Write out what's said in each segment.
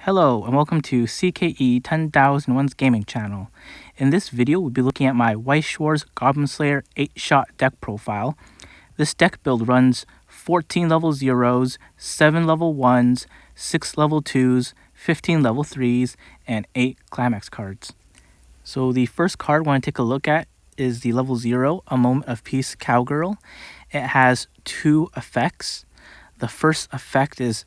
Hello and welcome to CKE 10,001's gaming channel. In this video, we'll be looking at my Weiss Schwarz Goblin Slayer 8-shot deck profile. This deck build runs 14 level 0s, 7 level 1s, 6 level 2s, 15 level 3s, and 8 climax cards. So the first card I want to take a look at is the level 0, A Moment of Peace Cowgirl. It has two effects. The first effect is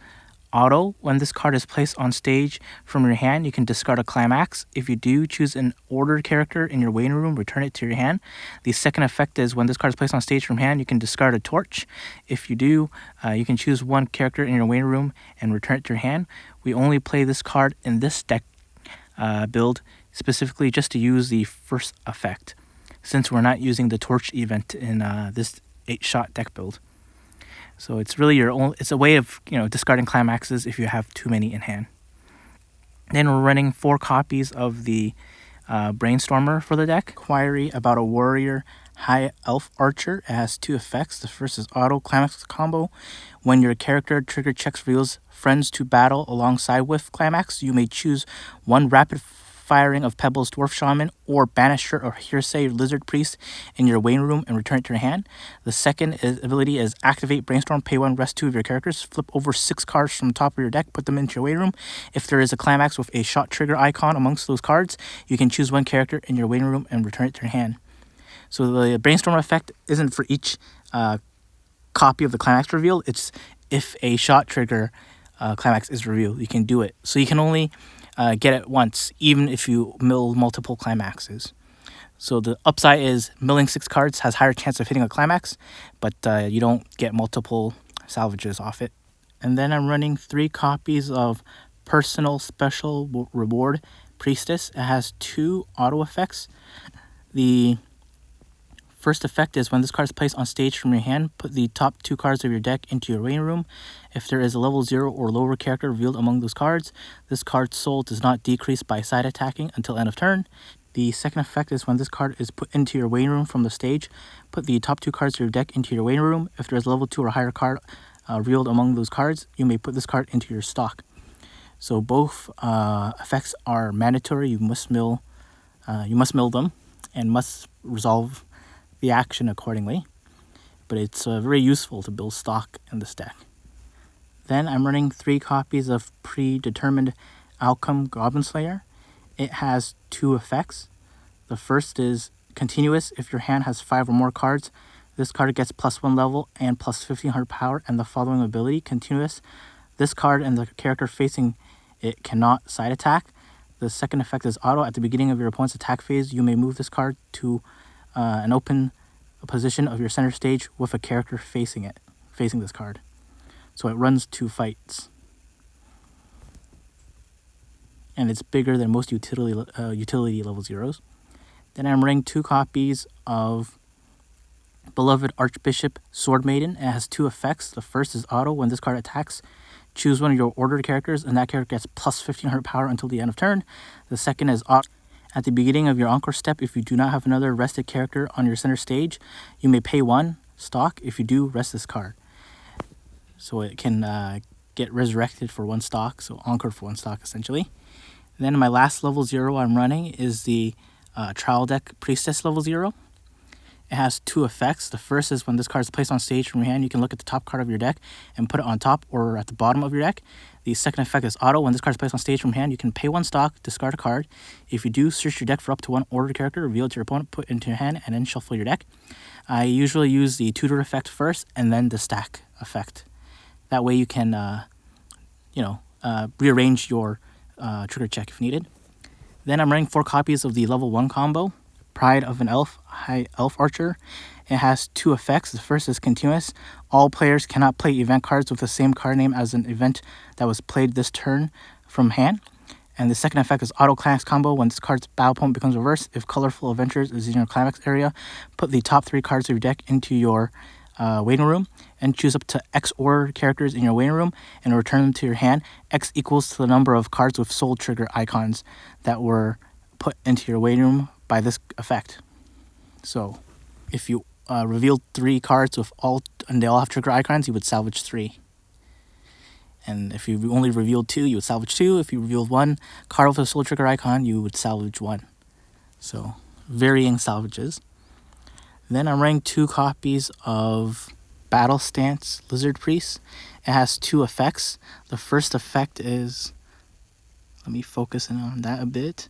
auto. When this card is placed on stage from your hand, you can discard a climax. If you do, choose an ordered character in your waiting room, return it to your hand. The second effect is when this card is placed on stage from hand, you can discard a torch. If you do, you can choose one character in your waiting room and return it to your hand. We only play this card in this deck build specifically just to use the first effect, since we're not using the torch event in this 8-shot deck build. So it's really it's a way of, discarding climaxes if you have too many in hand. Then we're running 4 copies of the Brainstormer for the deck. Inquiry about a warrior high elf archer. It has 2 effects. The first is auto climax combo. When your character trigger checks reveals friends to battle alongside with climax, you may choose one rapid firing of Pebbles Dwarf Shaman or Banisher or Hearsay Lizard Priest in your waiting room and return it to your hand. The second ability is activate Brainstorm, pay 1, rest 2 of your characters, flip over 6 cards from the top of your deck, put them into your waiting room. If there is a climax with a shot trigger icon amongst those cards, you can choose one character in your waiting room and return it to your hand. So the Brainstorm effect isn't for each copy of the climax reveal. It's if a shot trigger climax is revealed, you can do it. So you can only get it once, even if you mill multiple climaxes. So the upside is milling 6 cards has higher chance of hitting a climax, but you don't get multiple salvages off it. And then I'm running 3 copies of Personal Special Reward Priestess. It has 2 auto effects. The first effect is when this card is placed on stage from your hand, put the top 2 cards of your deck into your waiting room. If there is a level 0 or lower character revealed among those cards, this card's soul does not decrease by side attacking until end of turn. The second effect is when this card is put into your waiting room from the stage, put the top 2 cards of your deck into your waiting room. If there is a level 2 or higher card revealed among those cards, you may put this card into your stock. So both effects are mandatory. You must mill them and must resolve the action accordingly, but it's very useful to build stock in this deck. Then I'm running 3 copies of Predetermined Outcome Goblin Slayer. It has 2 effects. The first is continuous. If your hand has 5 or more cards, this card gets +1 level and plus 1500 power, and the following ability, continuous. This card and the character facing it cannot side attack. The second effect is auto. At the beginning of your opponent's attack phase, you may move this card to an open position of your center stage with a character facing this card. So it runs 2 fights. And it's bigger than most utility level 0s. Then I'm running 2 copies of Beloved Archbishop Sword Maiden. It has 2 effects. The first is auto. When this card attacks, choose one of your ordered characters, and that character gets plus 1500 power until the end of turn. The second is auto. At the beginning of your Encore step, if you do not have another rested character on your center stage, you may pay 1 stock. If you do, rest this card. So it can get resurrected for 1 stock, so Encore for 1 stock essentially. And then my last level 0 I'm running is the Trial Deck Priestess level 0. It has 2 effects. The first is when this card is placed on stage from your hand, you can look at the top card of your deck and put it on top or at the bottom of your deck. The second effect is auto. When this card is placed on stage from hand, you can pay 1 stock, discard a card. If you do, search your deck for up to 1 ordered character, reveal it to your opponent, put it into your hand, and then shuffle your deck. I usually use the tutor effect first and then the stack effect. That way you can, rearrange your trigger check if needed. Then I'm running 4 copies of the level 1 combo, Pride of an Elf, High Elf Archer. It has 2 effects. The first is continuous. All players cannot play event cards with the same card name as an event that was played this turn from hand. And the second effect is auto climax combo. When this card's battle point becomes reversed, if Colorful Adventures is in your climax area, put the top 3 cards of your deck into your waiting room and choose up to X ordered characters in your waiting room and return them to your hand. X equals to the number of cards with soul trigger icons that were put into your waiting room by this effect. So if you revealed 3 cards with and they all have trigger icons, you would salvage 3. And if you only revealed 2, you would salvage 2. If you revealed 1 card with a soul trigger icon, you would salvage 1. So varying salvages. Then I'm running 2 copies of Battle Stance Lizard Priest. It has 2 effects. The first effect is, let me focus in on that a bit.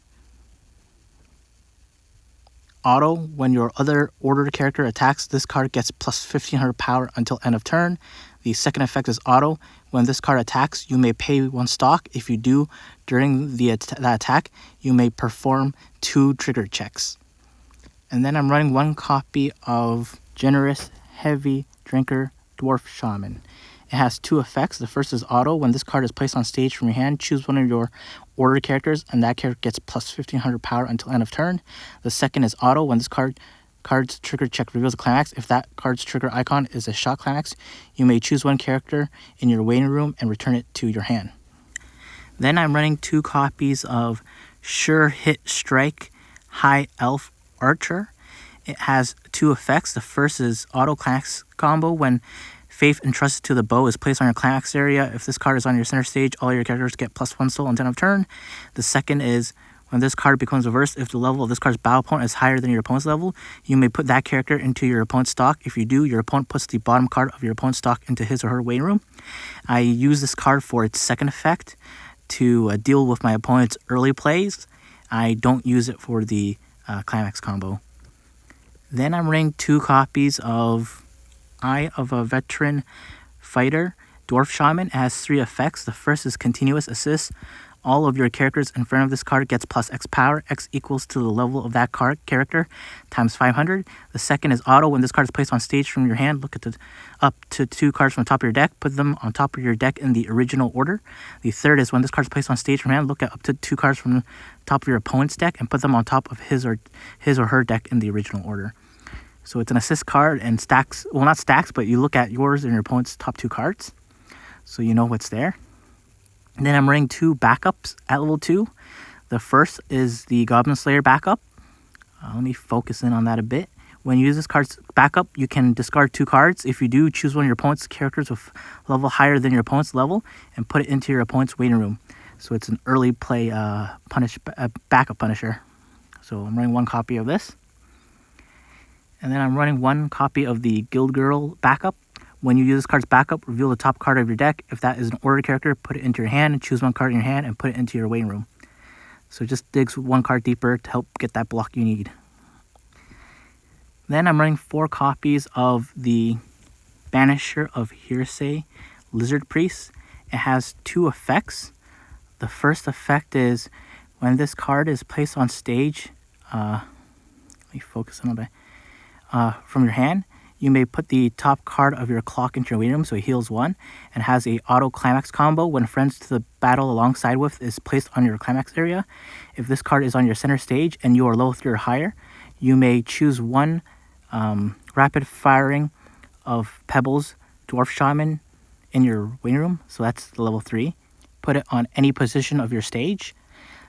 Auto, when your other ordered character attacks, this card gets plus 1500 power until end of turn. The second effect is auto. When this card attacks, you may pay 1 stock. If you do, during that attack, you may perform 2 trigger checks. And then I'm running 1 copy of Generous Heavy Drinker Dwarf Shaman. It has 2 effects. The first is auto. When this card is placed on stage from your hand, choose one of your ordered characters, and that character gets plus 1500 power until end of turn. The second is auto. When this card's trigger check reveals a climax, if that card's trigger icon is a shot climax, you may choose 1 character in your waiting room and return it to your hand. Then I'm running 2 copies of Sure Hit Strike High Elf Archer. It has 2 effects. The first is auto climax combo. When Faith entrusted to the bow is placed on your climax area, if this card is on your center stage, all your characters get plus 1 soul until end of turn. The second is when this card becomes reversed, if the level of this card's battle opponent is higher than your opponent's level, you may put that character into your opponent's stock. If you do, your opponent puts the bottom card of your opponent's stock into his or her waiting room. I use this card for its second effect to deal with my opponent's early plays. I don't use it for the climax combo. Then I'm running 2 copies of Eye of a Veteran Fighter Dwarf Shaman. It has 3 effects. The first is continuous assist. All of your characters in front of this card gets plus X power. X equals to the level of that character times 500. The second is auto. When this card is placed on stage from your hand, look at up to 2 cards from the top of your deck. Put them on top of your deck in the original order. The third is when this card is placed on stage from your hand, look at up to 2 cards from the top of your opponent's deck and put them on top of his or her deck in the original order. So it's an assist card and stacks, well, not stacks, but you look at yours and your opponent's top 2 cards, so you know what's there. And then I'm running 2 backups at level 2. The first is the Goblin Slayer backup. Let me focus in on that a bit. When you use this card's backup, you can discard 2 cards. If you do, choose one of your opponent's characters with level higher than your opponent's level and put it into your opponent's waiting room. So it's an early play backup punisher. So I'm running 1 copy of this. And then I'm running 1 copy of the Guild Girl backup. When you use this card's backup, reveal the top card of your deck. If that is an ordered character, put it into your hand and choose 1 card in your hand and put it into your waiting room. So it just digs 1 card deeper to help get that block you need. Then I'm running 4 copies of the Banisher of Hearsay Lizard Priest. It has 2 effects. The first effect is when this card is placed on stage, let me focus on that. From your hand, you may put the top card of your clock into your waiting room, so it heals 1, and has a auto climax combo. When friends to the battle alongside with is placed on your climax area, if this card is on your center stage and you are level 3 or higher, you may choose 1 rapid firing of Pebbles Dwarf Shaman in your waiting room, so that's the level 3. Put it on any position of your stage.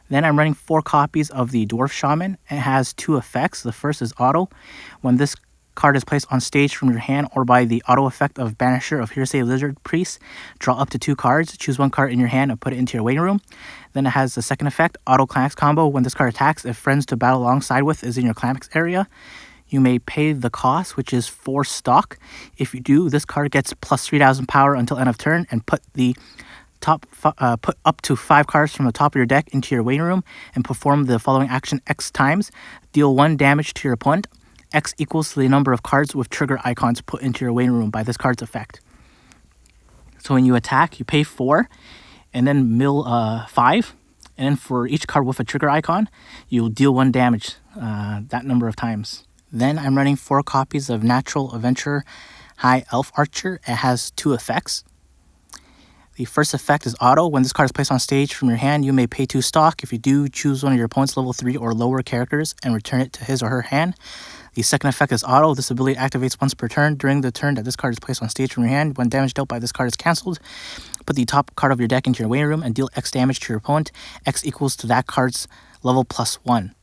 Then I'm running 4 copies of the Dwarf Shaman. It has 2 effects. The first is auto. When this card is placed on stage from your hand or by the auto effect of Banisher of Hearsay Lizard Priest, draw up to 2 cards. Choose 1 card in your hand and put it into your waiting room. Then it has the second effect, auto climax combo. When this card attacks, if friends to battle alongside with is in your climax area, you may pay the cost, which is 4 stock. If you do, this card gets plus 3000 power until end of turn and put up to 5 cards from the top of your deck into your waiting room and perform the following action X times. Deal 1 damage to your opponent. X equals to the number of cards with trigger icons put into your waiting room by this card's effect. So when you attack, you pay 4 and then mill 5. And then for each card with a trigger icon, you'll deal 1 damage that number of times. Then I'm running 4 copies of Natural Adventure High Elf Archer. It has 2 effects. The first effect is auto. When this card is placed on stage from your hand, you may pay 2 stock. If you do, choose one of your opponent's level 3 or lower characters and return it to his or her hand. The second effect is auto. This ability activates once per turn. During the turn that this card is placed on stage from your hand, when damage dealt by this card is cancelled, put the top card of your deck into your waiting room and deal X damage to your opponent. X equals to that card's level plus 1.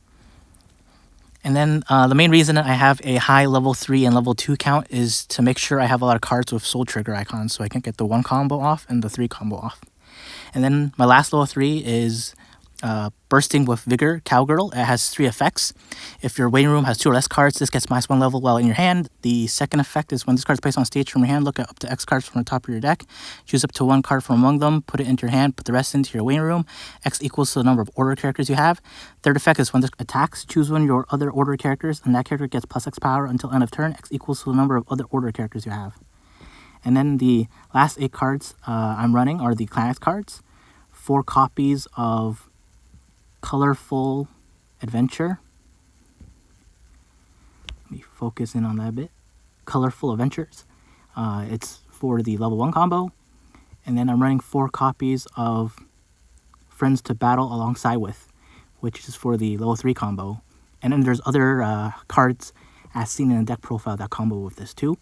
And then the main reason I have a high level 3 and level 2 count is to make sure I have a lot of cards with soul trigger icons so I can get the 1 combo off and the 3 combo off. And then my last level 3 is Bursting with Vigor Cowgirl. It has 3 effects. If your waiting room has 2 or less cards, this gets -1 level while in your hand. The second effect is when this card is placed on stage from your hand, look at up to X cards from the top of your deck. Choose up to 1 card from among them, put it into your hand, put the rest into your waiting room. X equals to the number of order characters you have. Third effect is when this attacks, choose one of your other order characters, and that character gets +X power until end of turn. X equals to the number of other order characters you have. And then the last 8 cards I'm running are the Climax cards. 4 copies of Colorful Adventure. Let me focus in on that a bit. Colorful Adventures. It's for the level 1 combo. And then I'm running 4 copies of Friends to Battle Alongside With, which is for the level 3 combo. And then there's other cards as seen in the deck profile that combo with this too.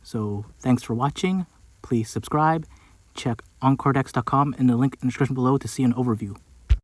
So thanks for watching. Please subscribe. Check encoredex.com in the link in the description below to see an overview.